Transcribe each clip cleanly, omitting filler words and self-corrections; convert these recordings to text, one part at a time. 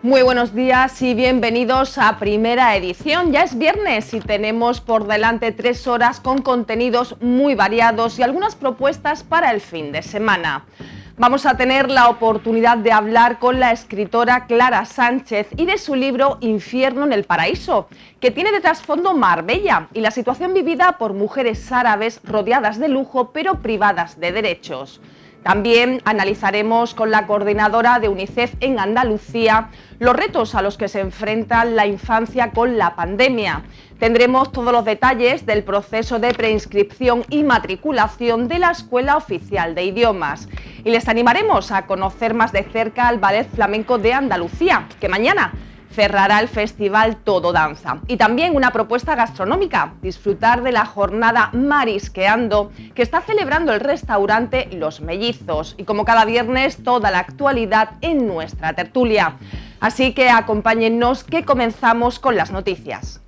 Muy buenos días y bienvenidos a Primera Edición. Ya es viernes y tenemos por delante 3 horas con contenidos muy variados y algunas propuestas para el fin de semana. Vamos a tener la oportunidad de hablar con la escritora Clara Sánchez y de su libro Infierno en el Paraíso, que tiene de trasfondo Marbella y la situación vivida por mujeres árabes rodeadas de lujo pero privadas de derechos. También analizaremos con la coordinadora de UNICEF en Andalucía los retos a los que se enfrenta la infancia con la pandemia. Tendremos todos los detalles del proceso de preinscripción y matriculación de la Escuela Oficial de Idiomas. Y les animaremos a conocer más de cerca al Ballet Flamenco de Andalucía, que mañana cerrará el festival Todo Danza. Y también una propuesta gastronómica, disfrutar de la jornada Marisqueando que está celebrando el restaurante Los Mellizos. Y como cada viernes, toda la actualidad en nuestra tertulia. Así que acompáñennos que comenzamos con las noticias.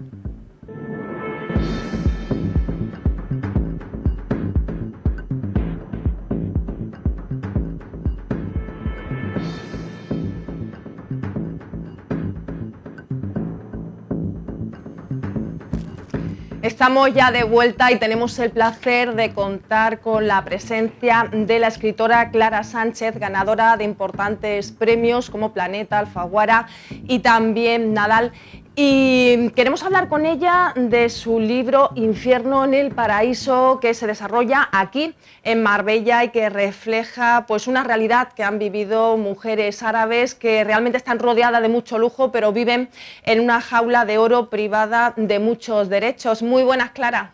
Estamos ya de vuelta y tenemos el placer de contar con la presencia de la escritora Clara Sánchez, ganadora de importantes premios como Planeta, Alfaguara y también Nadal. Y queremos hablar con ella de su libro Infierno en el Paraíso, que se desarrolla aquí en Marbella y que refleja pues una realidad que han vivido mujeres árabes que realmente están rodeadas de mucho lujo, pero viven en una jaula de oro privada de muchos derechos. Muy buenas, Clara.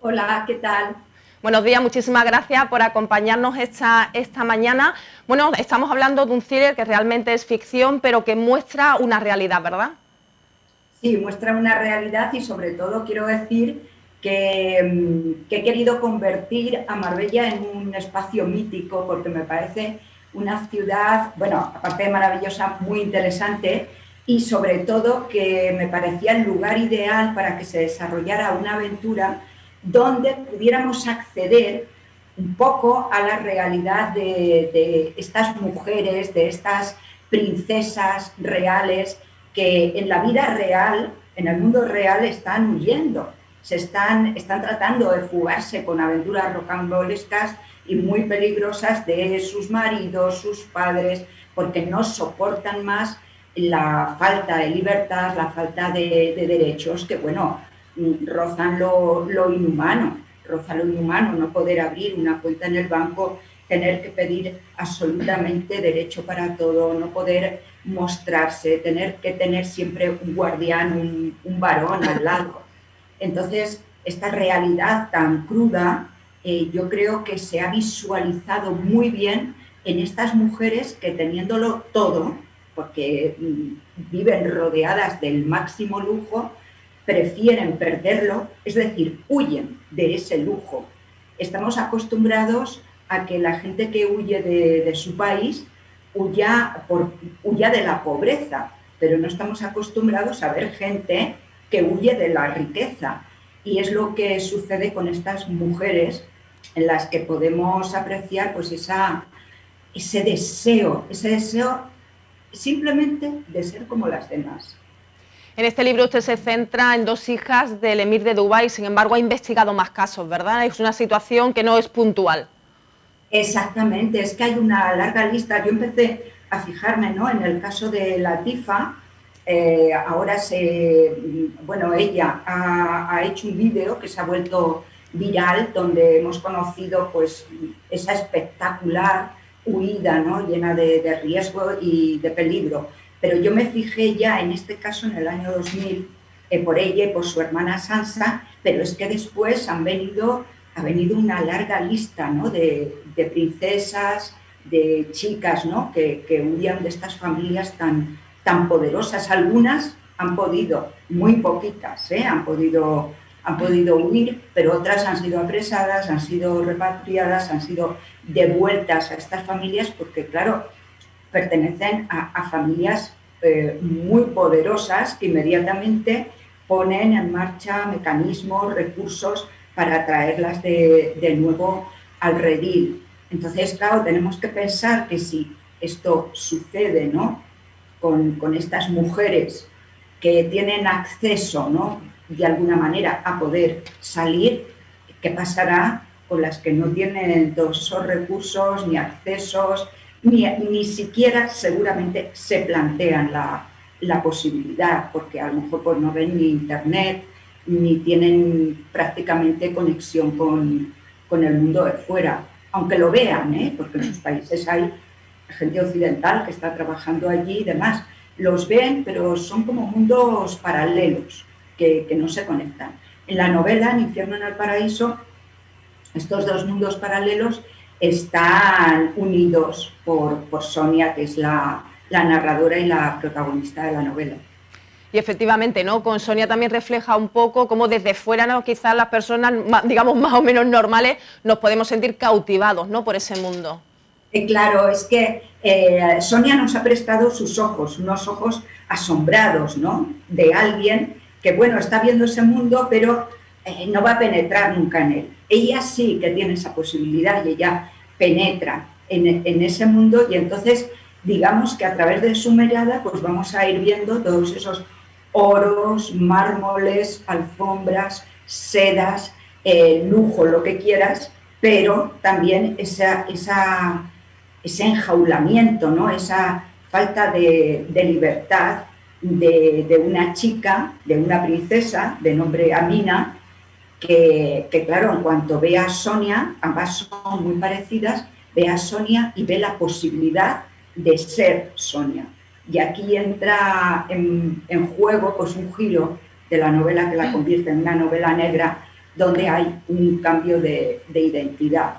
Hola, ¿qué tal? Buenos días, muchísimas gracias por acompañarnos esta mañana. Bueno, estamos hablando de un thriller que realmente es ficción, pero que muestra una realidad, ¿verdad? Sí, muestra una realidad y sobre todo quiero decir que he querido convertir a Marbella en un espacio mítico porque me parece una ciudad, bueno, aparte de maravillosa, muy interesante y sobre todo que me parecía el lugar ideal para que se desarrollara una aventura donde pudiéramos acceder un poco a la realidad de estas mujeres, de estas princesas reales que en la vida real, en el mundo real, están huyendo, están tratando de fugarse con aventuras rocambolescas y muy peligrosas de sus maridos, sus padres, porque no soportan más la falta de libertad, la falta de derechos que, bueno, rozan lo inhumano, no poder abrir una cuenta en el banco, tener que pedir absolutamente derecho para todo, no poder mostrarse, tener que tener siempre un guardián, un varón al lado. Entonces, esta realidad tan cruda, yo creo que se ha visualizado muy bien en estas mujeres que teniéndolo todo, porque viven rodeadas del máximo lujo, prefieren perderlo, es decir, huyen de ese lujo. Estamos acostumbrados a que la gente que huye de su país huya de la pobreza, pero no estamos acostumbrados a ver gente que huye de la riqueza. Y es lo que sucede con estas mujeres en las que podemos apreciar pues ese deseo simplemente de ser como las demás. En este libro usted se centra en 2 hijas del emir de Dubái, sin embargo ha investigado más casos, ¿verdad? Es una situación que no es puntual. Exactamente, es que hay una larga lista. Yo empecé a fijarme, ¿no?, en el caso de Latifa. Ahora ella ha hecho un vídeo que se ha vuelto viral, donde hemos conocido pues esa espectacular huida, ¿no?, llena de riesgo y de peligro. Pero yo me fijé ya en este caso en el año 2000 por ella y por su hermana Sansa, pero es que después ha venido una larga lista, ¿no?, de princesas, de chicas, ¿no?, que huían de estas familias tan poderosas. Algunas han podido, muy poquitas, han podido huir, pero otras han sido apresadas, han sido repatriadas, han sido devueltas a estas familias porque, claro, pertenecen a familias muy poderosas que inmediatamente ponen en marcha mecanismos, recursos para traerlas de nuevo al redil. Entonces, claro, tenemos que pensar que si esto sucede, ¿no?, con estas mujeres que tienen acceso, ¿no?, de alguna manera a poder salir, ¿qué pasará con las que no tienen todos esos recursos, ni accesos, ni siquiera seguramente se plantean la posibilidad, porque a lo mejor pues, no ven ni internet, ni tienen prácticamente conexión con el mundo de fuera, aunque lo vean, porque en sus países hay gente occidental que está trabajando allí y demás, los ven, pero son como mundos paralelos que no se conectan. En la novela, en Infierno en el Paraíso, estos dos mundos paralelos están unidos por Sonia, que es la narradora y la protagonista de la novela. Y efectivamente, ¿no?, con Sonia también refleja un poco cómo desde fuera, ¿no?, quizás las personas, digamos, más o menos normales, nos podemos sentir cautivados, ¿no?, por ese mundo. Claro, es que Sonia nos ha prestado sus ojos, unos ojos asombrados, ¿no?, de alguien que, bueno, está viendo ese mundo, pero no va a penetrar nunca en él. Ella sí que tiene esa posibilidad y ella penetra en ese mundo, y entonces, digamos que a través de su mirada, pues vamos a ir viendo todos esos oros, mármoles, alfombras, sedas, lujo, lo que quieras, pero también ese enjaulamiento, ¿no?, esa falta de libertad de una chica, de una princesa de nombre Amina, que claro, en cuanto ve a Sonia, ambas son muy parecidas, ve a Sonia y ve la posibilidad de ser Sonia. Y aquí entra en juego pues, un giro de la novela que la convierte en una novela negra, donde hay un cambio de identidad.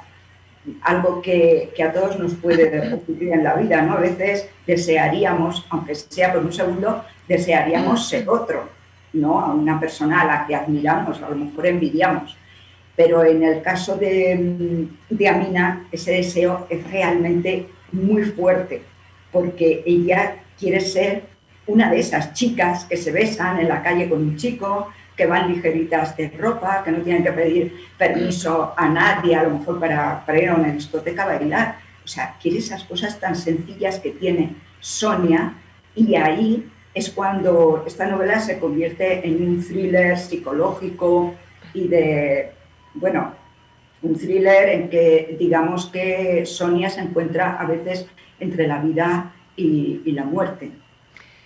Algo que a todos nos puede ocurrir en la vida, ¿no? A veces desearíamos, aunque sea por un segundo, desearíamos ser otro, ¿no?, a una persona a la que admiramos, a lo mejor envidiamos. Pero en el caso de Amina, ese deseo es realmente muy fuerte, porque ella quiere ser una de esas chicas que se besan en la calle con un chico, que van ligeritas de ropa, que no tienen que pedir permiso a nadie, a lo mejor para ir a una discoteca a bailar. O sea, quiere esas cosas tan sencillas que tiene Sonia, y ahí es cuando esta novela se convierte en un thriller psicológico y un thriller en que digamos que Sonia se encuentra a veces entre la vida y la muerte.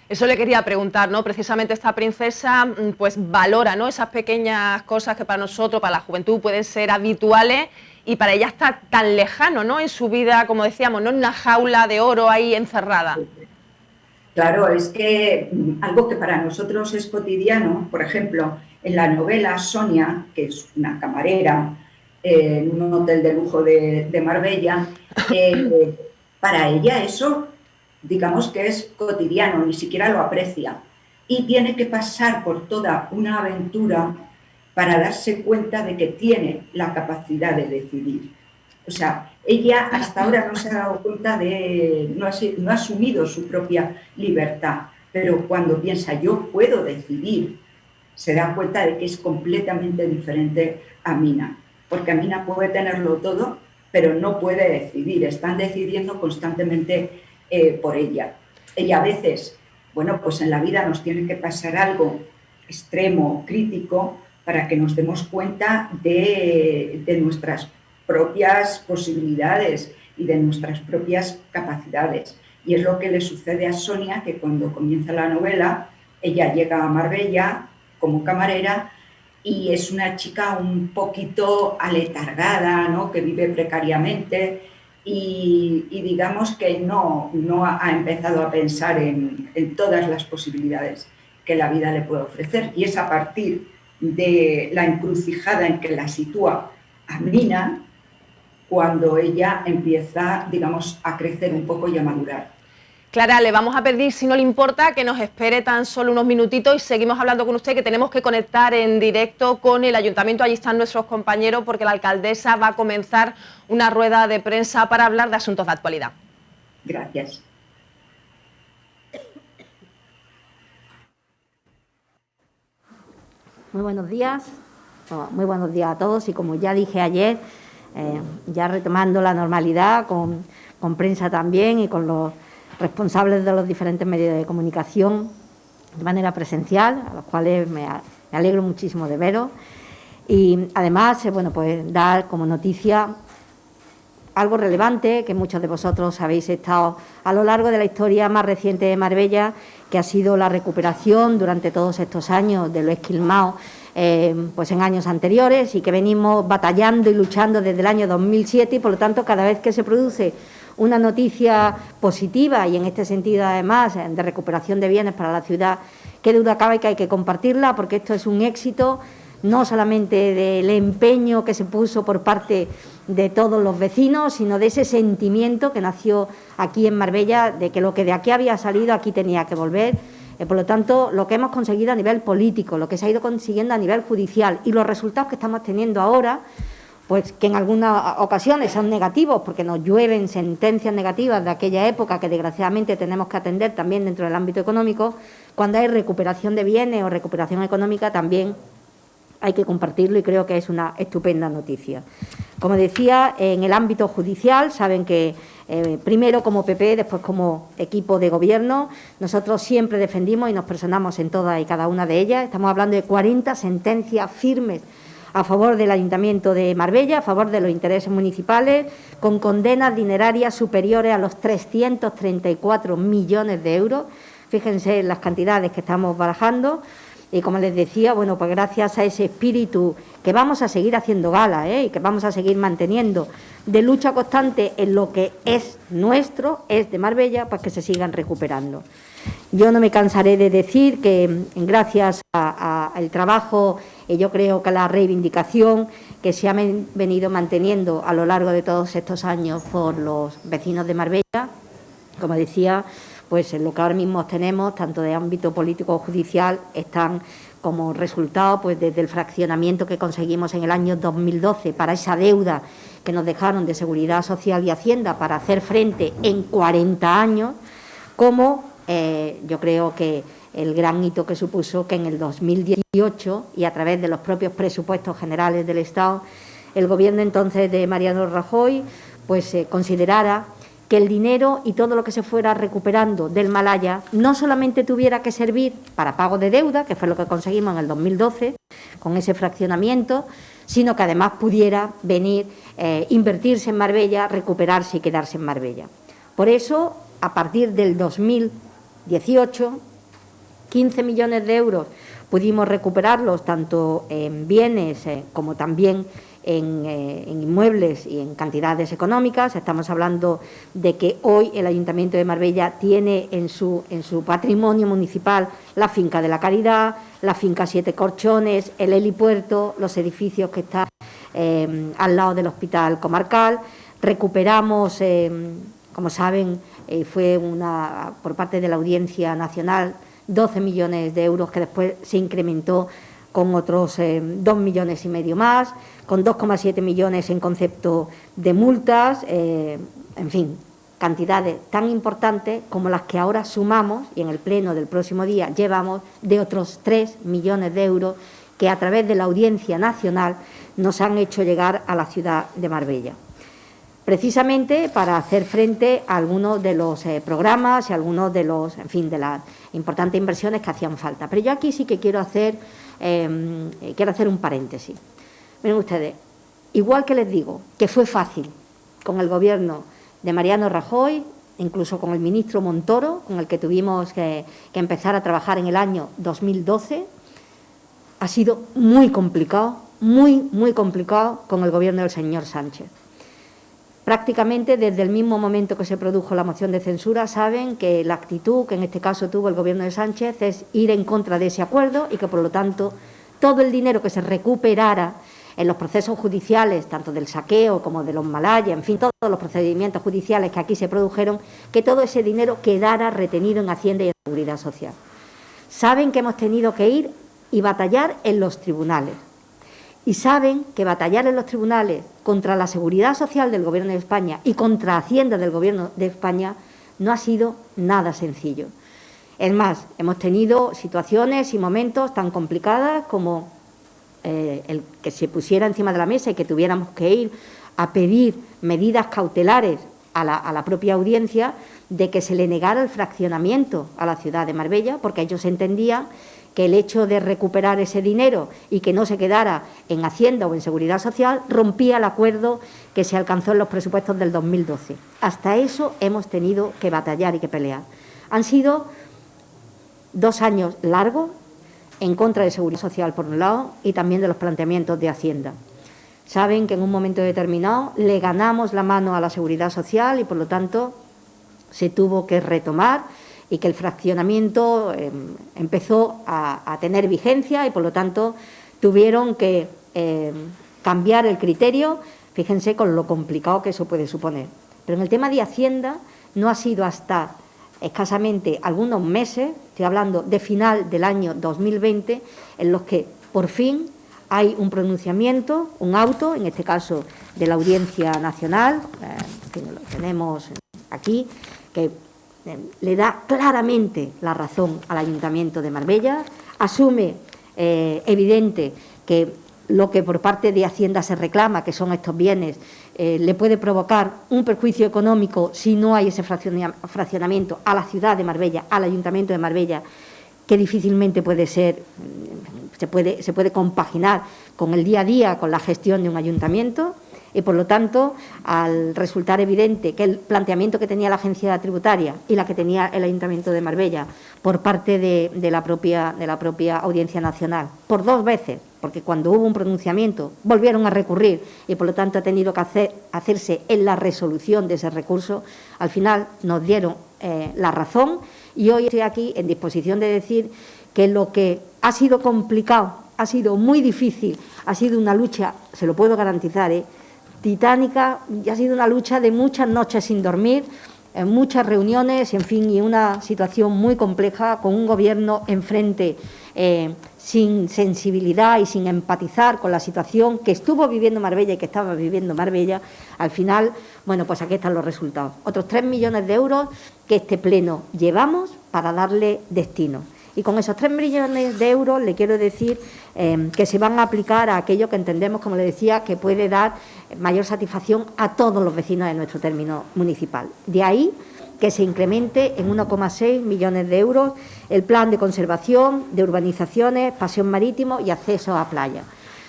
Eso le quería preguntar, ¿no? Precisamente esta princesa pues valora, ¿no?, esas pequeñas cosas que para nosotros, para la juventud, pueden ser habituales, y para ella está tan lejano, ¿no?, en su vida, como decíamos, ¿no?, en una jaula de oro ahí encerrada. Claro, es que algo que para nosotros es cotidiano, por ejemplo, en la novela Sonia, que es una camarera en un hotel de lujo de Marbella, para ella eso, digamos que es cotidiano, ni siquiera lo aprecia, y tiene que pasar por toda una aventura para darse cuenta de que tiene la capacidad de decidir. O sea, ella hasta ahora no se ha dado cuenta no ha asumido su propia libertad, pero cuando piensa yo puedo decidir, se da cuenta de que es completamente diferente a Amina, porque Amina puede tenerlo todo, pero no puede decidir, están decidiendo constantemente por ella. Y a veces, bueno, pues en la vida nos tiene que pasar algo extremo, crítico, para que nos demos cuenta de nuestras propias posibilidades y de nuestras propias capacidades. Y es lo que le sucede a Sonia, que cuando comienza la novela, ella llega a Marbella como camarera y es una chica un poquito aletargada, ¿no?, que vive precariamente y digamos que no ha empezado a pensar en todas las posibilidades que la vida le puede ofrecer. Y es a partir de la encrucijada en que la sitúa Amina cuando ella empieza, digamos, a crecer un poco y a madurar. Clara, le vamos a pedir, si no le importa, que nos espere tan solo unos minutitos y seguimos hablando con usted, que tenemos que conectar en directo con el ayuntamiento. Allí están nuestros compañeros, porque la alcaldesa va a comenzar una rueda de prensa para hablar de asuntos de actualidad. Gracias. Muy buenos días a todos, y como ya dije ayer, ya retomando la normalidad con prensa también y con los responsables de los diferentes medios de comunicación de manera presencial, a los cuales me alegro muchísimo de veros. Y además, bueno, pues dar como noticia algo relevante, que muchos de vosotros habéis estado a lo largo de la historia más reciente de Marbella, que ha sido la recuperación durante todos estos años de lo esquilmado pues en años anteriores, y que venimos batallando y luchando desde el año 2007, y por lo tanto cada vez que se produce una noticia positiva, y en este sentido además de recuperación de bienes para la ciudad, qué duda cabe que hay que compartirla, porque esto es un éxito no solamente del empeño que se puso por parte de todos los vecinos, sino de ese sentimiento que nació aquí en Marbella, de que lo que de aquí había salido, aquí tenía que volver. Por lo tanto, lo que hemos conseguido a nivel político, lo que se ha ido consiguiendo a nivel judicial y los resultados que estamos teniendo ahora, pues que en algunas ocasiones son negativos, porque nos llueven sentencias negativas de aquella época que desgraciadamente tenemos que atender también dentro del ámbito económico. Cuando hay recuperación de bienes o recuperación económica también hay que compartirlo, y creo que es una estupenda noticia. Como decía, en el ámbito judicial, saben que primero como PP, después como equipo de gobierno, nosotros siempre defendimos y nos personamos en todas y cada una de ellas. Estamos hablando de 40 sentencias firmes a favor del Ayuntamiento de Marbella, a favor de los intereses municipales, con condenas dinerarias superiores a los 334 millones de euros. Fíjense las cantidades que estamos barajando. Y como les decía, bueno, pues gracias a ese espíritu que vamos a seguir haciendo gala y que vamos a seguir manteniendo de lucha constante en lo que es nuestro, es de Marbella, pues que se sigan recuperando. Yo no me cansaré de decir que gracias al trabajo y yo creo que la reivindicación que se ha venido manteniendo a lo largo de todos estos años por los vecinos de Marbella, como decía, pues en lo que ahora mismo tenemos, tanto de ámbito político o judicial, están como resultado pues desde el fraccionamiento que conseguimos en el año 2012 para esa deuda que nos dejaron de Seguridad Social y Hacienda para hacer frente en 40 años, como yo creo que el gran hito que supuso que en el 2018 y a través de los propios presupuestos generales del Estado, el Gobierno entonces de Mariano Rajoy pues considerara que el dinero y todo lo que se fuera recuperando del Malaya no solamente tuviera que servir para pago de deuda, que fue lo que conseguimos en el 2012 con ese fraccionamiento, sino que además pudiera venir, invertirse en Marbella, recuperarse y quedarse en Marbella. Por eso, a partir del 2018, 15 millones de euros pudimos recuperarlos tanto en bienes como también en inmuebles y en cantidades económicas. Estamos hablando de que hoy el Ayuntamiento de Marbella tiene en su patrimonio municipal la finca de la Caridad, la finca Siete Corchones, el helipuerto, los edificios que están al lado del Hospital Comarcal. Recuperamos, como saben, fue por parte de la Audiencia Nacional 12 millones de euros, que después se incrementó con otros 2,5 millones más, con 2,7 millones en concepto de multas, en fin, cantidades tan importantes como las que ahora sumamos, y en el pleno del próximo día llevamos, de otros 3 millones de euros que a través de la Audiencia Nacional nos han hecho llegar a la ciudad de Marbella, precisamente para hacer frente a algunos de los programas y algunos de los, en fin, de las importantes inversiones que hacían falta. Pero yo aquí sí que quiero hacer un paréntesis. Miren ustedes, igual que les digo que fue fácil con el Gobierno de Mariano Rajoy, incluso con el ministro Montoro, con el que tuvimos que empezar a trabajar en el año 2012, ha sido muy complicado, muy complicado con el Gobierno del señor Sánchez. Prácticamente desde el mismo momento que se produjo la moción de censura, saben que la actitud que en este caso tuvo el Gobierno de Sánchez es ir en contra de ese acuerdo, y que por lo tanto todo el dinero que se recuperara en los procesos judiciales, tanto del saqueo como de los Malaya, en fin, todos los procedimientos judiciales que aquí se produjeron, que todo ese dinero quedara retenido en Hacienda y en Seguridad Social. Saben que hemos tenido que ir y batallar en los tribunales. Y saben que batallar en los tribunales contra la Seguridad Social del Gobierno de España y contra Hacienda del Gobierno de España no ha sido nada sencillo. Es más, hemos tenido situaciones y momentos tan complicadas como el que se pusiera encima de la mesa y que tuviéramos que ir a pedir medidas cautelares a la propia audiencia de que se le negara el fraccionamiento a la ciudad de Marbella, porque ellos entendían que el hecho de recuperar ese dinero y que no se quedara en Hacienda o en Seguridad Social rompía el acuerdo que se alcanzó en los presupuestos del 2012. Hasta eso hemos tenido que batallar y que pelear. Han sido 2 años largos en contra de Seguridad Social, por un lado, y también de los planteamientos de Hacienda. Saben que en un momento determinado le ganamos la mano a la Seguridad Social y, por lo tanto, se tuvo que retomar y que el fraccionamiento empezó a tener vigencia y, por lo tanto, tuvieron que cambiar el criterio. Fíjense con lo complicado que eso puede suponer. Pero en el tema de Hacienda no ha sido hasta escasamente algunos meses, estoy hablando de final del año 2020, en los que por fin hay un pronunciamiento, un auto, en este caso de la Audiencia Nacional, que lo tenemos aquí, que le da claramente la razón al Ayuntamiento de Marbella, asume evidente que lo que por parte de Hacienda se reclama, que son estos bienes, le puede provocar un perjuicio económico si no hay ese fraccionamiento a la ciudad de Marbella, al Ayuntamiento de Marbella, que difícilmente puede ser, se puede compaginar con el día a día, con la gestión de un ayuntamiento. Y, por lo tanto, al resultar evidente que el planteamiento que tenía la agencia tributaria y la que tenía el Ayuntamiento de Marbella por parte de la propia Audiencia Nacional, por 2 veces, porque cuando hubo un pronunciamiento volvieron a recurrir y, por lo tanto, ha tenido que hacerse en la resolución de ese recurso, al final nos dieron la razón y hoy estoy aquí en disposición de decir que lo que ha sido complicado, ha sido muy difícil, ha sido una lucha, se lo puedo garantizar, titánica, y ha sido una lucha de muchas noches sin dormir, en muchas reuniones, en fin, y una situación muy compleja, con un Gobierno enfrente sin sensibilidad y sin empatizar con la situación que estuvo viviendo Marbella y que estaba viviendo Marbella. Al final, bueno, pues aquí están los resultados. Otros 3 millones de euros que este Pleno llevamos para darle destino. Y con esos 3 millones de euros le quiero decir que se van a aplicar a aquello que entendemos, como le decía, que puede dar mayor satisfacción a todos los vecinos de nuestro término municipal. De ahí que se incremente en 1,6 millones de euros el plan de conservación de urbanizaciones, paseo marítimo y acceso a playa.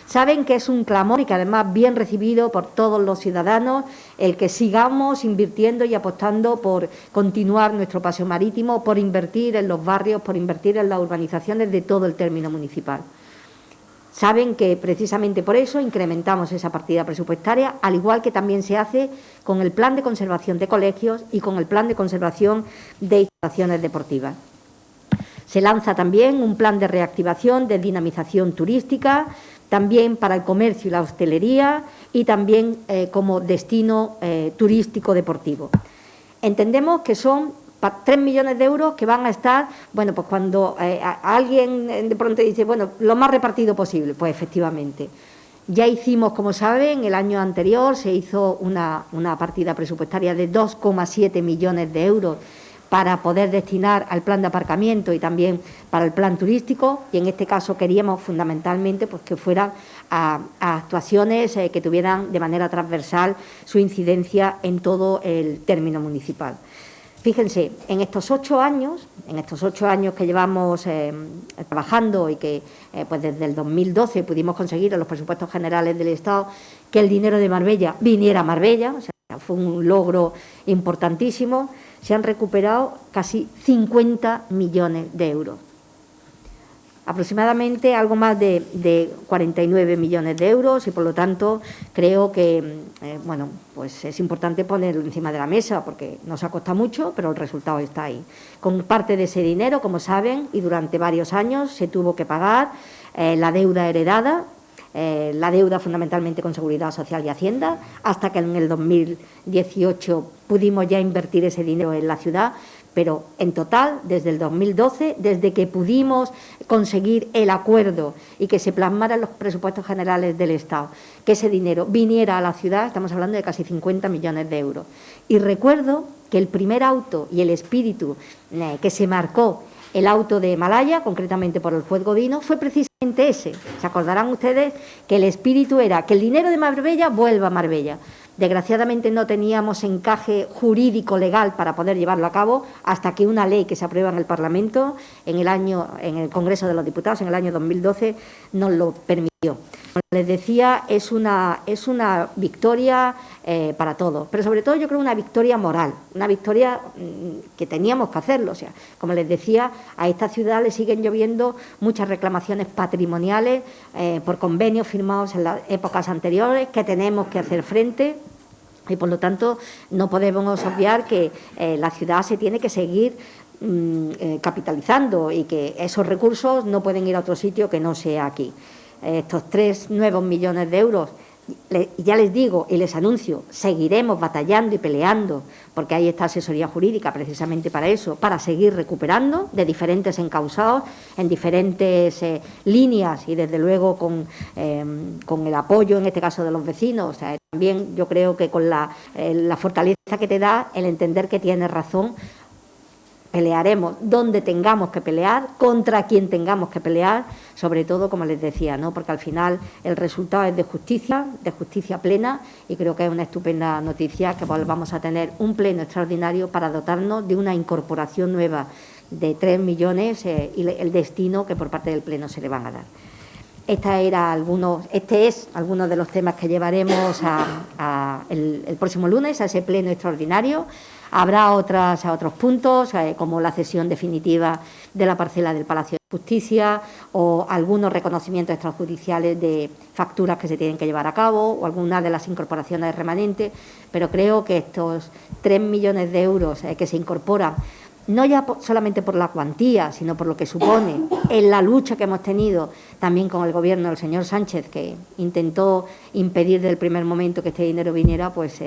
Saben que es un clamor y que además bien recibido por todos los ciudadanos el que sigamos invirtiendo y apostando por continuar nuestro paseo marítimo, por invertir en los barrios, por invertir en las urbanizaciones de todo el término municipal. Saben que precisamente por eso incrementamos esa partida presupuestaria, al igual que también se hace con el plan de conservación de colegios y con el plan de conservación de instalaciones deportivas. Se lanza también un plan de reactivación, de dinamización turística, también para el comercio y la hostelería y también como destino turístico deportivo. Entendemos que son 3 millones de euros que van a estar, bueno, pues cuando alguien de pronto dice, bueno, lo más repartido posible, pues efectivamente. Ya hicimos, como saben, el año anterior se hizo una partida presupuestaria de 2,7 millones de euros para poder destinar al plan de aparcamiento y también para el plan turístico, y en este caso queríamos fundamentalmente pues que fueran a actuaciones que tuvieran de manera transversal su incidencia en todo el término municipal. Fíjense, en estos 8 años que llevamos trabajando y que pues desde el 2012 pudimos conseguir en los presupuestos generales del Estado que el dinero de Marbella viniera a Marbella, o sea, fue un logro importantísimo. Se han recuperado casi 50 millones de euros. Aproximadamente algo más de 49 millones de euros y, por lo tanto, creo que bueno, pues es importante ponerlo encima de la mesa porque nos ha costado mucho, pero el resultado está ahí. Con parte de ese dinero, como saben, y durante varios años se tuvo que pagar la deuda heredada, la deuda fundamentalmente con Seguridad Social y Hacienda, hasta que en el 2018 pudimos ya invertir ese dinero en la ciudad, pero en total, desde el 2012, desde que pudimos conseguir el acuerdo y que se plasmara en los presupuestos generales del Estado, que ese dinero viniera a la ciudad, estamos hablando de casi 50 millones de euros. Y recuerdo que el primer auto y el espíritu que se marcó el auto de Malaya, concretamente por el juez Godino, fue precisamente ese. Se acordarán ustedes que el espíritu era que el dinero de Marbella vuelva a Marbella. Desgraciadamente no teníamos encaje jurídico legal para poder llevarlo a cabo hasta que una ley que se aprueba en el Parlamento en el Congreso de los Diputados en el año 2012 nos lo permitió. Como les decía, es una victoria para todos, pero sobre todo yo creo una victoria moral, una victoria que teníamos que hacerlo. O sea, como les decía, a esta ciudad le siguen lloviendo muchas reclamaciones patrimoniales por convenios firmados en las épocas anteriores que tenemos que hacer frente. Y, por lo tanto, no podemos obviar que la ciudad se tiene que seguir capitalizando y que esos recursos no pueden ir a otro sitio que no sea aquí. Estos 3 nuevos millones de euros, ya les digo y les anuncio, seguiremos batallando y peleando, porque hay esta asesoría jurídica precisamente para eso, para seguir recuperando de diferentes encausados, en diferentes líneas y, desde luego, con el apoyo, en este caso, de los vecinos. O sea, también yo creo que con la fortaleza que te da el entender que tienes razón, pelearemos donde tengamos que pelear, contra quien tengamos que pelear, sobre todo, como les decía, ¿no? Porque al final el resultado es de justicia plena, y creo que es una estupenda noticia que vamos a tener un pleno extraordinario para dotarnos de una incorporación nueva de 3 millones y el destino que por parte del pleno se le van a dar. Este es algunos de los temas que llevaremos el próximo lunes a ese pleno extraordinario. Habrá otros puntos, como la cesión definitiva de la parcela del Palacio de Justicia, o algunos reconocimientos extrajudiciales de facturas que se tienen que llevar a cabo, o algunas de las incorporaciones remanentes, pero creo que estos 3 millones de euros que se incorporan, no ya solamente por la cuantía, sino por lo que supone en la lucha que hemos tenido también con el Gobierno del señor Sánchez, que intentó impedir desde el primer momento que este dinero viniera, pues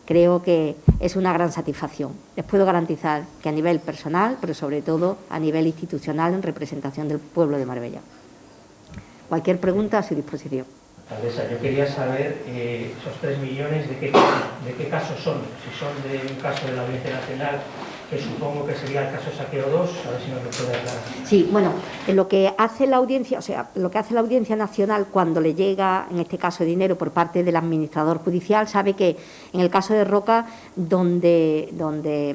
creo que es una gran satisfacción. Les puedo garantizar que a nivel personal, pero sobre todo a nivel institucional, en representación del pueblo de Marbella. Cualquier pregunta a su disposición. Alcaldesa, yo quería saber esos 3 millones de qué casos son. Si son de un caso de la Audiencia Nacional, que supongo que sería el caso Saqueo 2, a ver si nos lo puede aclarar. Sí, bueno, lo que hace la Audiencia, lo que hace la Audiencia Nacional cuando le llega, en este caso, dinero por parte del administrador judicial, sabe que en el caso de Roca, donde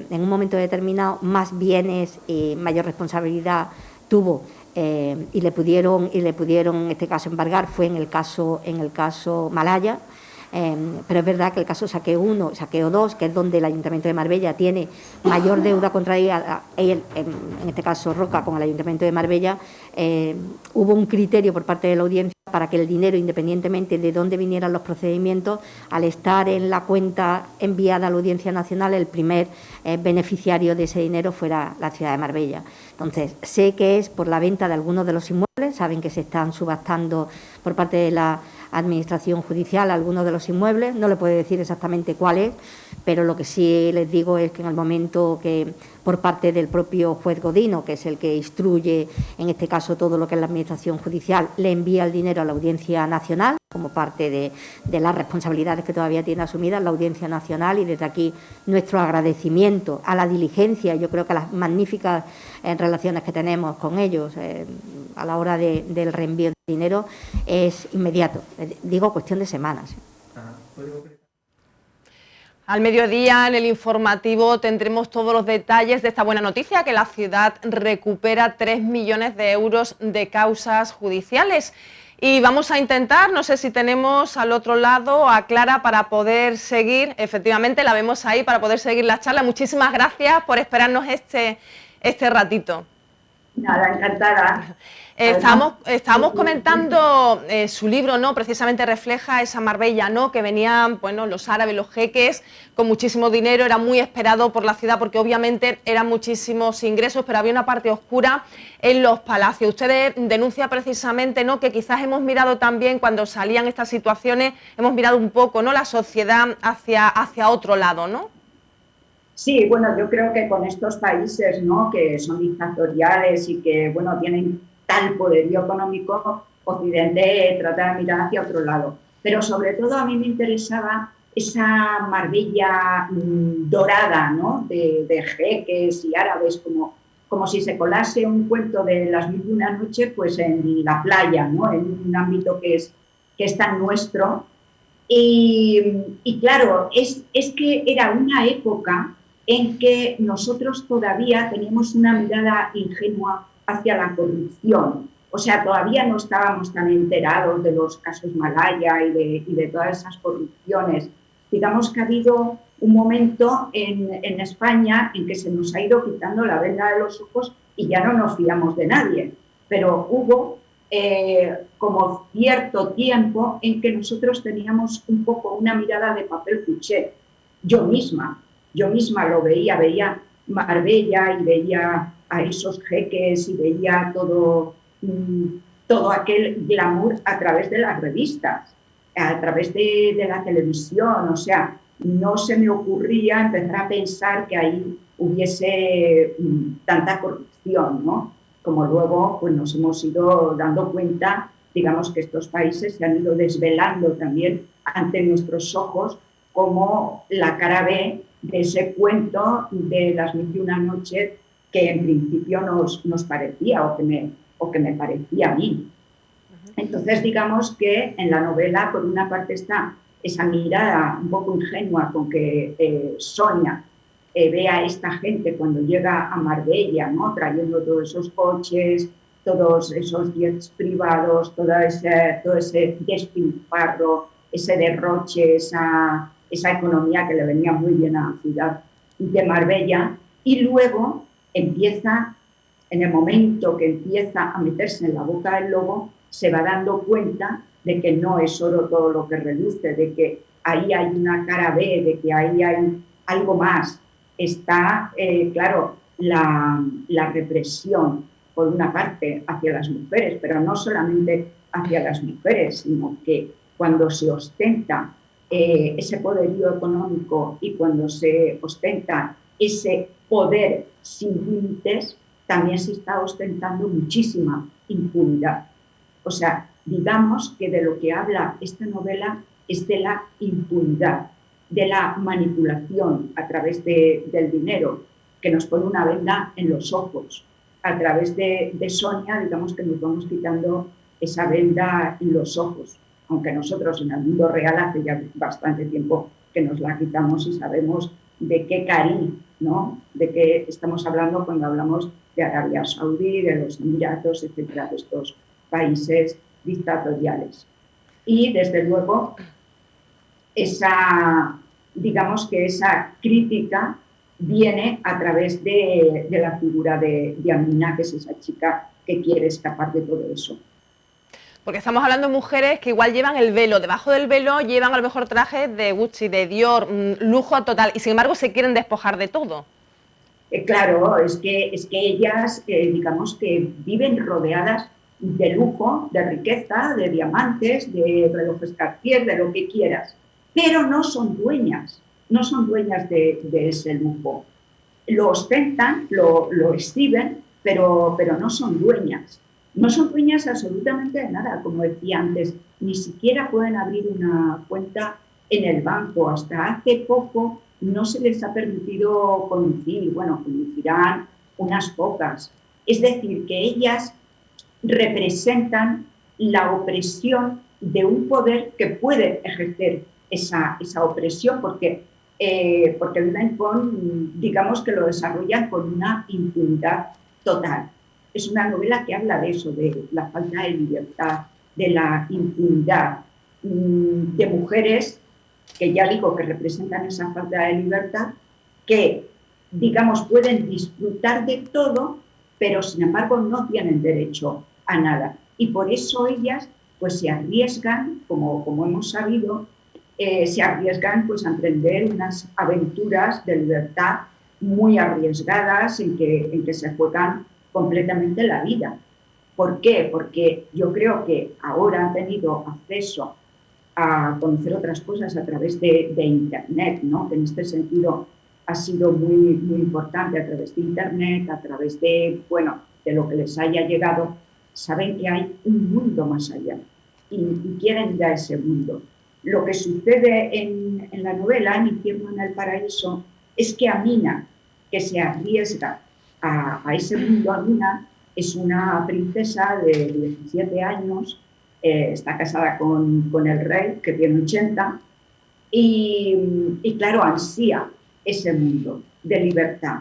en un momento determinado más bienes y mayor responsabilidad tuvo y le pudieron en este caso embargar, fue en el caso Malaya. Pero es verdad que el caso Saqueo 1, Saqueo 2, que es donde el Ayuntamiento de Marbella tiene mayor deuda contraída, en este caso Roca, con el Ayuntamiento de Marbella, hubo un criterio por parte de la Audiencia para que el dinero, independientemente de dónde vinieran los procedimientos, al estar en la cuenta enviada a la Audiencia Nacional, el primer beneficiario de ese dinero fuera la ciudad de Marbella. Entonces, sé que es por la venta de algunos de los inmuebles, saben que se están subastando por parte de la Administración Judicial algunos de los inmuebles, no le puedo decir exactamente cuál es, pero lo que sí les digo es que en el momento que por parte del propio juez Godino, que es el que instruye en este caso todo lo que es la Administración Judicial, le envía el dinero a la Audiencia Nacional como parte de las responsabilidades que todavía tiene asumidas la Audiencia Nacional, y desde aquí nuestro agradecimiento a la diligencia, yo creo que a las magníficas relaciones que tenemos con ellos a la hora del reenvío de dinero es inmediato, digo cuestión de semanas. Al mediodía, en el informativo, tendremos todos los detalles de esta buena noticia, que la ciudad recupera 3 millones de euros de causas judiciales. Y vamos a intentar, no sé si tenemos al otro lado a Clara para poder seguir, efectivamente la vemos ahí, para poder seguir la charla. Muchísimas gracias por esperarnos este ratito. Nada, encantada. Estábamos comentando su libro, ¿no? Precisamente refleja esa Marbella, ¿no? Que venían, bueno, los árabes, los jeques, con muchísimo dinero, era muy esperado por la ciudad porque obviamente eran muchísimos ingresos, pero había una parte oscura en los palacios. Usted denuncia precisamente, ¿no? Que quizás hemos mirado también, cuando salían estas situaciones, hemos mirado un poco, ¿no? La sociedad hacia otro lado, ¿no? Sí, bueno, yo creo que con estos países, ¿no? Que son dictatoriales y que, bueno, tienen tal poderío económico, Occidente trata de mirar hacia otro lado. Pero sobre todo a mí me interesaba esa Marbella dorada, ¿no? De jeques y árabes, como si se colase un cuento de las 1001 noches, pues en la playa, ¿no? En un ámbito que es tan nuestro. Y claro, es que era una época en que nosotros todavía teníamos una mirada ingenua hacia la corrupción. O sea, todavía no estábamos tan enterados de los casos Malaya y de todas esas corrupciones. Digamos que ha habido un momento en España en que se nos ha ido quitando la venda de los ojos y ya no nos fiamos de nadie. Pero hubo como cierto tiempo en que nosotros teníamos un poco una mirada de papel cuché. Yo misma lo veía Marbella y veía a esos jeques y veía todo aquel glamour a través de las revistas, a través de la televisión. O sea, no se me ocurría empezar a pensar que ahí hubiese tanta corrupción, ¿no? Como luego pues, nos hemos ido dando cuenta, digamos que estos países se han ido desvelando también ante nuestros ojos como la cara B de ese cuento de las 21 noches que en principio nos parecía o que me parecía a mí. Entonces, digamos que en la novela, por una parte, está esa mirada un poco ingenua con que Sonia ve a esta gente cuando llega a Marbella, ¿no? Trayendo todos esos coches, todos esos jets privados, todo ese despilfarro, ese derroche, esa economía que le venía muy bien a la ciudad de Marbella. Y luego empieza, en el momento que empieza a meterse en la boca del lobo, se va dando cuenta de que no es oro todo lo que reluce, de que ahí hay una cara B, de que ahí hay algo más. Está, claro, la represión, por una parte, hacia las mujeres, pero no solamente hacia las mujeres, sino que cuando se ostenta ese poderío económico y cuando se ostenta ese poder sin límites, también se está ostentando muchísima impunidad. O sea, digamos que de lo que habla esta novela es de la impunidad, de la manipulación a través del dinero, que nos pone una venda en los ojos. A través de Sonia, digamos que nos vamos quitando esa venda en los ojos, aunque nosotros en el mundo real hace ya bastante tiempo que nos la quitamos y sabemos de qué cari, ¿no? De qué estamos hablando cuando hablamos de Arabia Saudí, de los Emiratos, etcétera, de estos países dictatoriales. Y desde luego digamos que esa crítica viene a través de la figura de Amina, que es esa chica que quiere escapar de todo eso. Porque estamos hablando de mujeres que igual llevan el velo, debajo del velo llevan a lo mejor trajes de Gucci, de Dior, lujo total, y sin embargo se quieren despojar de todo. Claro, es que ellas, digamos que viven rodeadas de lujo, de riqueza, de diamantes, de relojes Cartier, de lo que quieras, pero no son dueñas de ese lujo. Lo ostentan, lo exhiben, pero no son dueñas. No son dueñas absolutamente de nada, como decía antes, ni siquiera pueden abrir una cuenta en el banco. Hasta hace poco no se les ha permitido conducir, bueno, conducirán unas pocas. Es decir, que ellas representan la opresión de un poder que puede ejercer esa opresión, porque viven digamos que lo desarrollan con una impunidad total. Es una novela que habla de eso, de la falta de libertad, de la impunidad, de mujeres que ya digo que representan esa falta de libertad, que digamos pueden disfrutar de todo, pero sin embargo no tienen derecho a nada. Y por eso ellas pues se arriesgan, como hemos sabido, se arriesgan pues a emprender unas aventuras de libertad muy arriesgadas en que se juegan completamente la vida. ¿Por qué? Porque yo creo que ahora han tenido acceso a conocer otras cosas a través de Internet, ¿no? Que en este sentido ha sido muy, muy importante. A través de Internet, a través de lo que les haya llegado, saben que hay un mundo más allá y quieren ir a ese mundo. Lo que sucede en la novela, en Infierno en el Paraíso, es que Amina, que se arriesga a ese mundo, Amina es una princesa de 17 años está casada con el rey, que tiene 80, y claro, ansía ese mundo de libertad.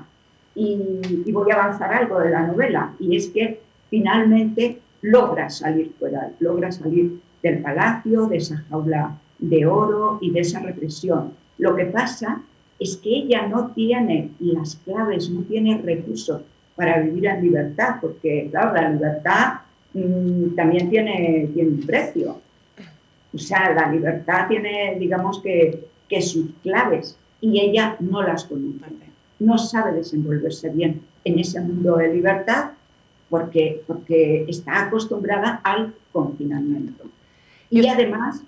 Y voy a avanzar algo de la novela, y es que finalmente logra salir fuera, logra salir del palacio, de esa jaula de oro y de esa represión. Lo que pasa es que ella no tiene las claves, no tiene recursos para vivir en libertad, porque claro, la libertad también tiene un precio. O sea, la libertad tiene, digamos que sus claves, y ella no las conoce. No sabe desenvolverse bien en ese mundo de libertad porque está acostumbrada al confinamiento. Y además,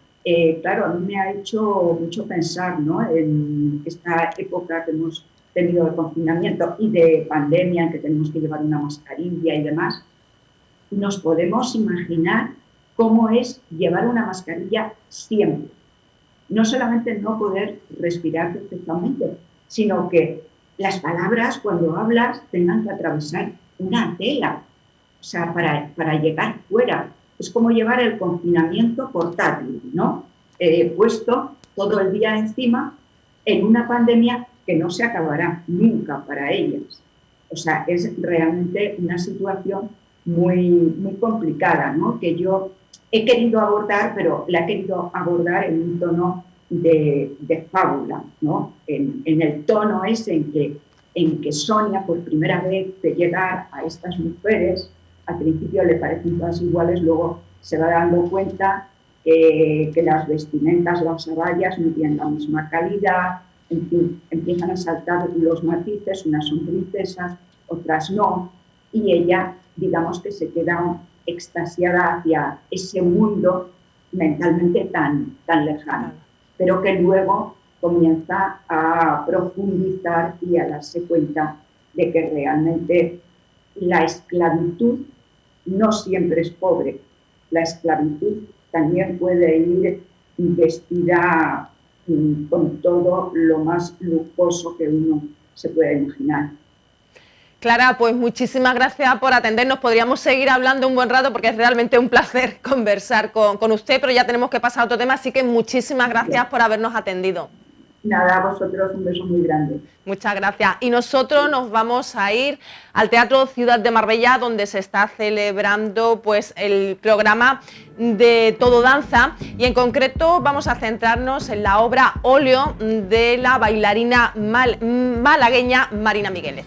claro, a mí me ha hecho mucho pensar, ¿no?, en esta época que hemos tenido de confinamiento y de pandemia, en que tenemos que llevar una mascarilla y demás. Nos podemos imaginar cómo es llevar una mascarilla siempre. No solamente no poder respirar perfectamente, sino que las palabras, cuando hablas, tengan que atravesar una tela, o sea, para llegar fuera. Es como llevar el confinamiento portátil, ¿no? Puesto todo el día encima en una pandemia que no se acabará nunca para ellas. O sea, es realmente una situación muy, muy complicada, ¿no?, que yo he querido abordar, pero la he querido abordar en un tono de fábula, ¿no? En el tono ese en que Sonia, por primera vez, de llegar a estas mujeres, al principio le parecen todas iguales, luego se va dando cuenta que las vestimentas, las abayas no tienen la misma calidad, en fin, empiezan a saltar los matices, unas son princesas, otras no, y ella, digamos que se queda extasiada hacia ese mundo mentalmente tan lejano, pero que luego comienza a profundizar y a darse cuenta de que realmente la esclavitud no siempre es pobre. La esclavitud también puede ir vestida con todo lo más lujoso que uno se pueda imaginar. Clara, pues muchísimas gracias por atendernos. Podríamos seguir hablando un buen rato porque es realmente un placer conversar con usted, pero ya tenemos que pasar a otro tema, así que muchísimas gracias por habernos atendido. Nada, a vosotros un beso muy grande. Muchas gracias. Y nosotros nos vamos a ir al Teatro Ciudad de Marbella, donde se está celebrando pues el programa de Todo Danza, y en concreto vamos a centrarnos en la obra Óleo de la bailarina malagueña Marina Migueles.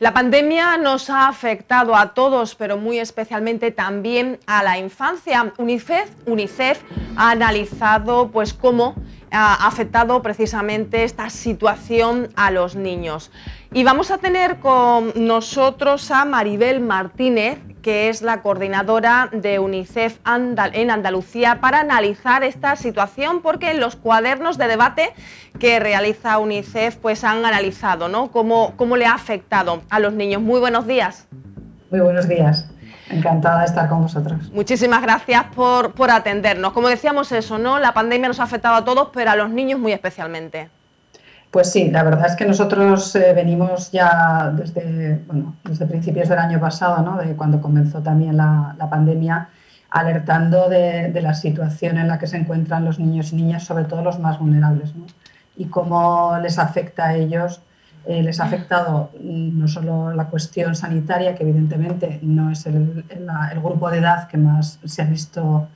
La pandemia nos ha afectado a todos, pero muy especialmente también a la infancia. UNICEF ha analizado pues, cómo ha afectado precisamente esta situación a los niños. Y vamos a tener con nosotros a Maribel Martínez, que es la coordinadora de UNICEF en Andalucía, para analizar esta situación, porque en los cuadernos de debate que realiza UNICEF pues han analizado, ¿no?, cómo le ha afectado a los niños. Muy buenos días. Muy buenos días. Encantada de estar con vosotros. Muchísimas gracias por atendernos. Como decíamos eso, ¿no?, la pandemia nos ha afectado a todos, pero a los niños muy especialmente. Pues sí, la verdad es que nosotros venimos ya desde principios del año pasado, ¿no?, de cuando comenzó también la pandemia, alertando de la situación en la que se encuentran los niños y niñas, sobre todo los más vulnerables, ¿no?, y cómo les afecta a ellos. Les ha afectado no solo la cuestión sanitaria, que evidentemente no es el grupo de edad que más se ha visto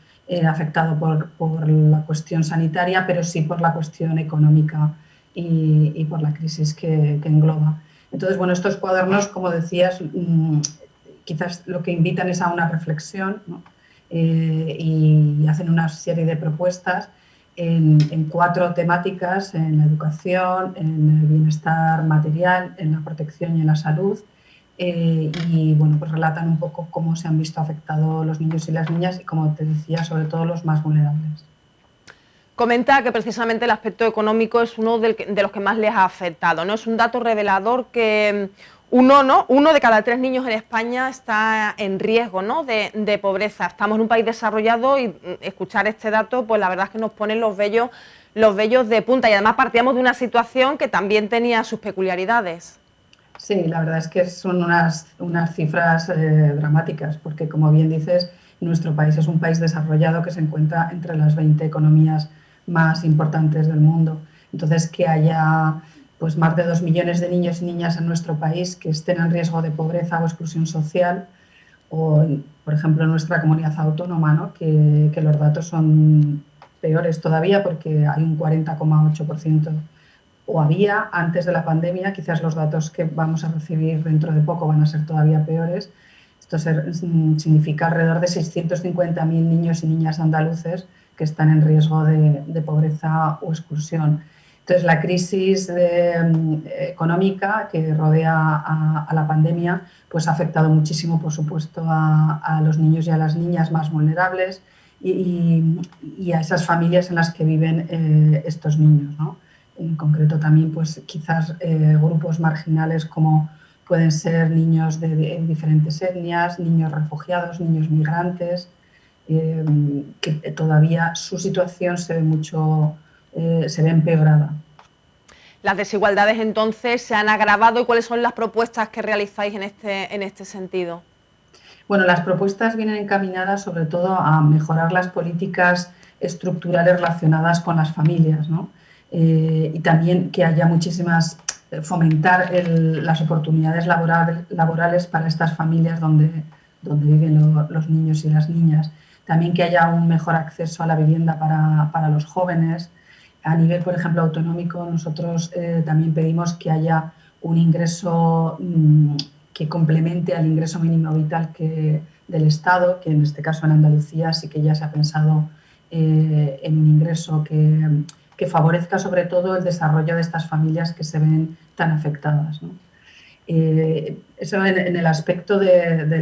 afectado por la cuestión sanitaria, pero sí por la cuestión económica y por la crisis que engloba. Entonces, bueno, estos cuadernos, como decías, quizás lo que invitan es a una reflexión, ¿no?, y hacen una serie de propuestas en 4 temáticas: en la educación, en el bienestar material, en la protección y en la salud. Y bueno, pues relatan un poco cómo se han visto afectados los niños y las niñas y, como te decía, sobre todo los más vulnerables. Comenta que precisamente el aspecto económico es uno de los que más les ha afectado, ¿no? Es un dato revelador que uno de cada 3 niños en España está en riesgo, ¿no?, de pobreza. Estamos en un país desarrollado y escuchar este dato, pues la verdad es que nos pone los vellos de punta, y además partíamos de una situación que también tenía sus peculiaridades. Sí, la verdad es que son unas cifras dramáticas, porque, como bien dices, nuestro país es un país desarrollado que se encuentra entre las 20 economías más importantes del mundo. Entonces, que haya pues más de 2 millones de niños y niñas en nuestro país que estén en riesgo de pobreza o exclusión social, o, por ejemplo, en nuestra comunidad autónoma, ¿no?, que los datos son peores todavía, porque hay un 40,8%, o había antes de la pandemia. Quizás los datos que vamos a recibir dentro de poco van a ser todavía peores. Esto significa alrededor de 650.000 niños y niñas andaluces que están en riesgo de pobreza o exclusión. Entonces, la crisis económica que rodea a la pandemia pues ha afectado muchísimo, por supuesto, a los niños y a las niñas más vulnerables y a esas familias en las que viven estos niños, ¿no? En concreto también, pues quizás grupos marginales como pueden ser niños de diferentes etnias, niños refugiados, niños migrantes, que todavía su situación se ve empeorada. Las desigualdades entonces se han agravado, ¿y cuáles son las propuestas que realizáis en este sentido? Bueno, las propuestas vienen encaminadas sobre todo a mejorar las políticas estructurales relacionadas con las familias, ¿no? Y también que haya fomentar las oportunidades laborales para estas familias donde viven los niños y las niñas. También que haya un mejor acceso a la vivienda para los jóvenes. A nivel, por ejemplo, autonómico, nosotros también pedimos que haya un ingreso que complemente al ingreso mínimo vital del Estado, que en este caso en Andalucía sí que ya se ha pensado en un ingreso que favorezca sobre todo el desarrollo de estas familias que se ven tan afectadas, ¿no? Eso en el aspecto de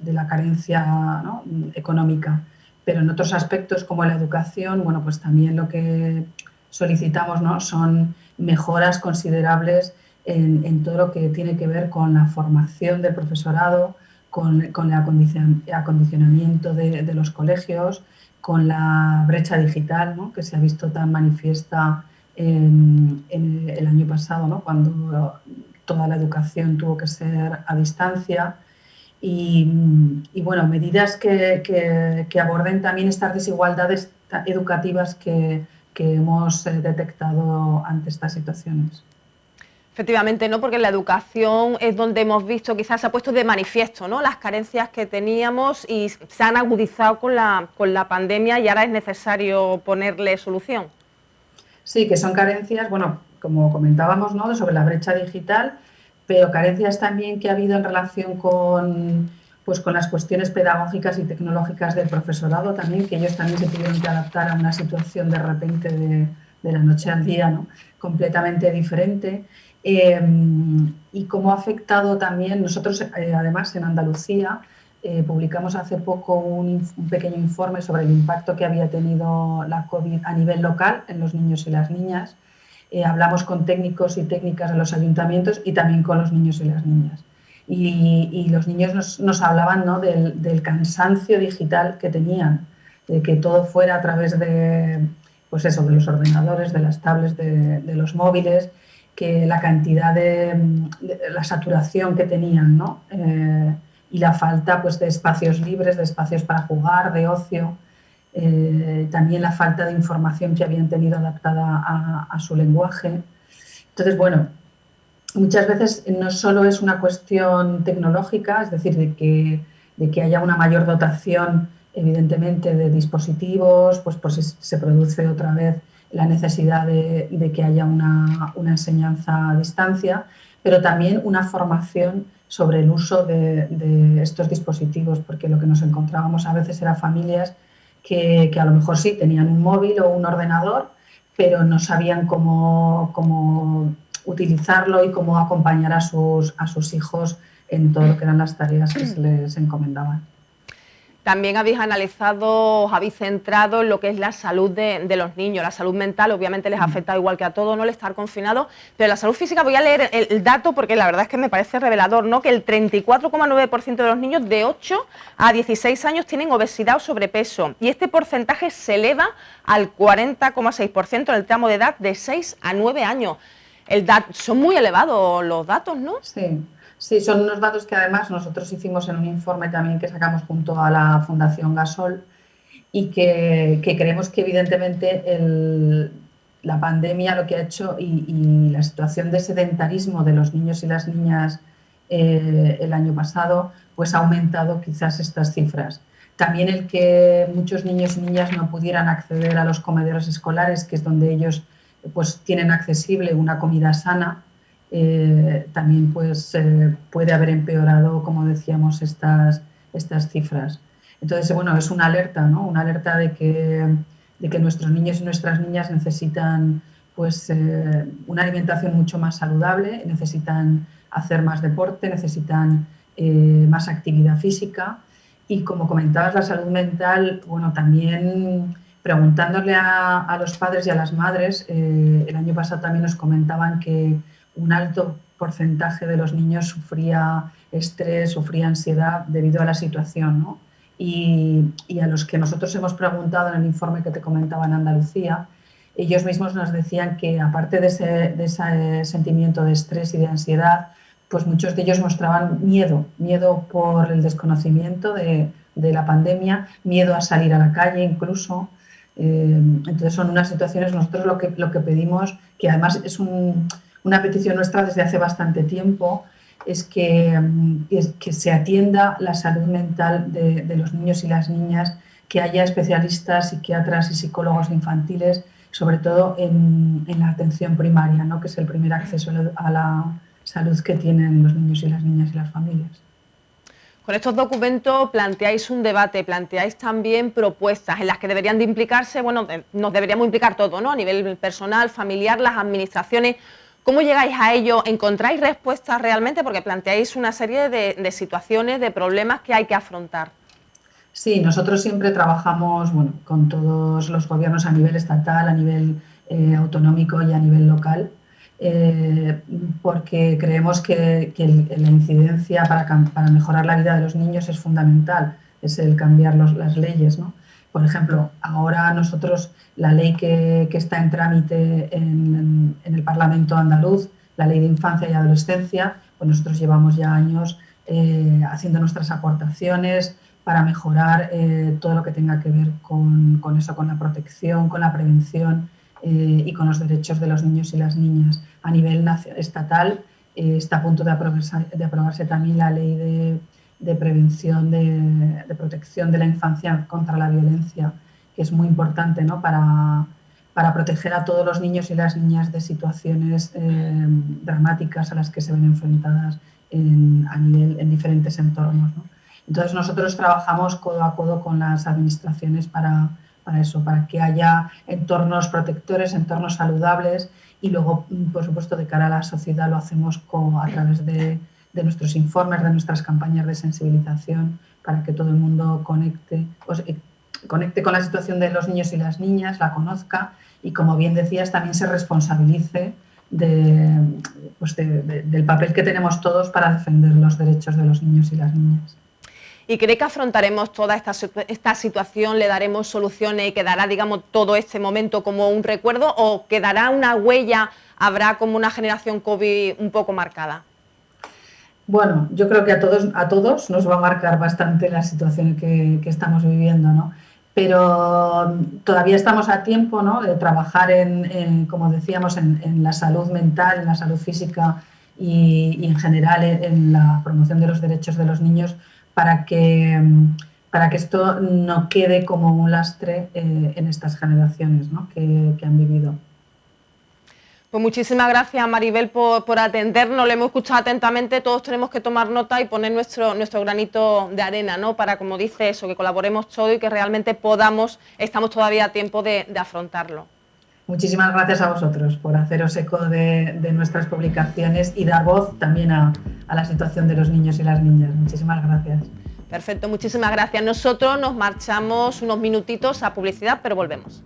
la carencia, ¿no?, económica, pero en otros aspectos como la educación, bueno, pues también lo que solicitamos, ¿no?, son mejoras considerables en todo lo que tiene que ver con la formación del profesorado, con el acondicionamiento de los colegios, con la brecha digital, ¿no?, que se ha visto tan manifiesta en el año pasado, ¿no?, cuando toda la educación tuvo que ser a distancia. Y bueno, medidas que aborden también estas desigualdades educativas que hemos detectado ante estas situaciones. Efectivamente, ¿no?, porque en la educación es donde hemos visto, quizás se ha puesto de manifiesto, ¿no?, las carencias que teníamos y se han agudizado con la pandemia, y ahora es necesario ponerle solución. Sí, que son carencias, bueno, como comentábamos, ¿no?, sobre la brecha digital, pero carencias también que ha habido en relación con, pues, con las cuestiones pedagógicas y tecnológicas del profesorado también, que ellos también se tuvieron que adaptar a una situación de repente de la noche al día, ¿no? Completamente diferente. Y cómo ha afectado también, nosotros además en Andalucía publicamos hace poco un pequeño informe sobre el impacto que había tenido la COVID a nivel local en los niños y las niñas. Hablamos con técnicos y técnicas de los ayuntamientos y también con los niños y las niñas. Y los niños nos hablaban, ¿no?, del cansancio digital que tenían, de que todo fuera a través de, pues eso, de los ordenadores, de las tablets, de los móviles, que la cantidad de la saturación que tenían, ¿no? Y la falta, pues, de espacios libres, de espacios para jugar, de ocio, también la falta de información que habían tenido adaptada a su lenguaje. Entonces, bueno, muchas veces no solo es una cuestión tecnológica, es decir, de que haya una mayor dotación, evidentemente, de dispositivos, pues se produce otra vez la necesidad de que haya una enseñanza a distancia, pero también una formación sobre el uso de estos dispositivos, porque lo que nos encontrábamos a veces eran familias que a lo mejor sí tenían un móvil o un ordenador, pero no sabían cómo utilizarlo y cómo acompañar a sus hijos en todo lo que eran las tareas que se les encomendaban. También habéis analizado, os habéis centrado en lo que es la salud de los niños. La salud mental obviamente les afecta igual que a todos, ¿no?, el estar confinados, pero la salud física, voy a leer el dato porque la verdad es que me parece revelador, ¿no?, que el 34,9% de los niños de 8 a 16 años tienen obesidad o sobrepeso y este porcentaje se eleva al 40,6% en el tramo de edad de 6 a 9 años. Son muy elevados los datos, ¿no? Sí. Sí, son unos datos que además nosotros hicimos en un informe también que sacamos junto a la Fundación Gasol y que creemos que evidentemente la pandemia lo que ha hecho y la situación de sedentarismo de los niños y las niñas el año pasado pues ha aumentado quizás estas cifras. También el que muchos niños y niñas no pudieran acceder a los comedores escolares, que es donde ellos pues tienen accesible una comida sana, también pues puede haber empeorado, como decíamos, estas cifras. Entonces, bueno, es una alerta, ¿no? Una alerta de que nuestros niños y nuestras niñas necesitan pues una alimentación mucho más saludable, necesitan hacer más deporte, necesitan más actividad física y, como comentabas, la salud mental, bueno, también preguntándole a los padres y a las madres, el año pasado también nos comentaban que un alto porcentaje de los niños sufría estrés, sufría ansiedad debido a la situación, ¿no? Y a los que nosotros hemos preguntado en el informe que te comentaba en Andalucía, ellos mismos nos decían que aparte de ese sentimiento de estrés y de ansiedad, pues muchos de ellos mostraban miedo por el desconocimiento de la pandemia, miedo a salir a la calle incluso. Entonces son unas situaciones, nosotros lo que pedimos, que además es una petición nuestra desde hace bastante tiempo, es que se atienda la salud mental de los niños y las niñas, que haya especialistas, psiquiatras y psicólogos infantiles, sobre todo en la atención primaria, ¿no?, que es el primer acceso a la salud que tienen los niños y las niñas y las familias. Con estos documentos planteáis un debate, planteáis también propuestas en las que deberían de implicarse, bueno, nos deberíamos implicar todos, ¿no?, a nivel personal, familiar, las administraciones. ¿Cómo llegáis a ello? ¿Encontráis respuestas realmente? Porque planteáis una serie de situaciones, de problemas que hay que afrontar. Sí, nosotros siempre trabajamos, bueno, con todos los gobiernos a nivel estatal, a nivel autonómico y a nivel local, porque creemos que la incidencia para mejorar la vida de los niños es fundamental, es el cambiar las leyes, ¿no? Por ejemplo, ahora nosotros, la ley que está en trámite en el Parlamento andaluz, la Ley de Infancia y Adolescencia, pues nosotros llevamos ya años haciendo nuestras aportaciones para mejorar todo lo que tenga que ver con eso, con la protección, con la prevención y con los derechos de los niños y las niñas. A nivel estatal está a punto de aprobarse también la Ley de prevención, de protección de la infancia contra la violencia, que es muy importante, ¿no?, para proteger a todos los niños y las niñas de situaciones dramáticas a las que se ven enfrentadas en diferentes entornos, ¿no? Entonces nosotros trabajamos codo a codo con las administraciones para eso, para que haya entornos protectores, entornos saludables, y luego, por supuesto, de cara a la sociedad lo hacemos a través de nuestros informes, de nuestras campañas de sensibilización, para que todo el mundo conecte con la situación de los niños y las niñas, la conozca y, como bien decías, también se responsabilice del papel que tenemos todos para defender los derechos de los niños y las niñas. ¿Y cree que afrontaremos toda esta situación, le daremos soluciones y quedará, digamos, todo este momento como un recuerdo, o quedará una huella, habrá como una generación COVID un poco marcada? Bueno, yo creo que a todos nos va a marcar bastante la situación que estamos viviendo, ¿no? Pero todavía estamos a tiempo, ¿no?, de trabajar como decíamos, en la salud mental, en la salud física y en general en la promoción de los derechos de los niños, para que esto no quede como un lastre en estas generaciones, ¿no?, que han vivido. Pues muchísimas gracias, Maribel, por atendernos. Lo hemos escuchado atentamente. Todos tenemos que tomar nota y poner nuestro granito de arena, ¿no?, para, como dice eso, que colaboremos todos y que realmente estamos todavía a tiempo de afrontarlo. Muchísimas gracias a vosotros por haceros eco de nuestras publicaciones y dar voz también a la situación de los niños y las niñas. Muchísimas gracias. Perfecto, muchísimas gracias. Nosotros nos marchamos unos minutitos a publicidad, pero volvemos.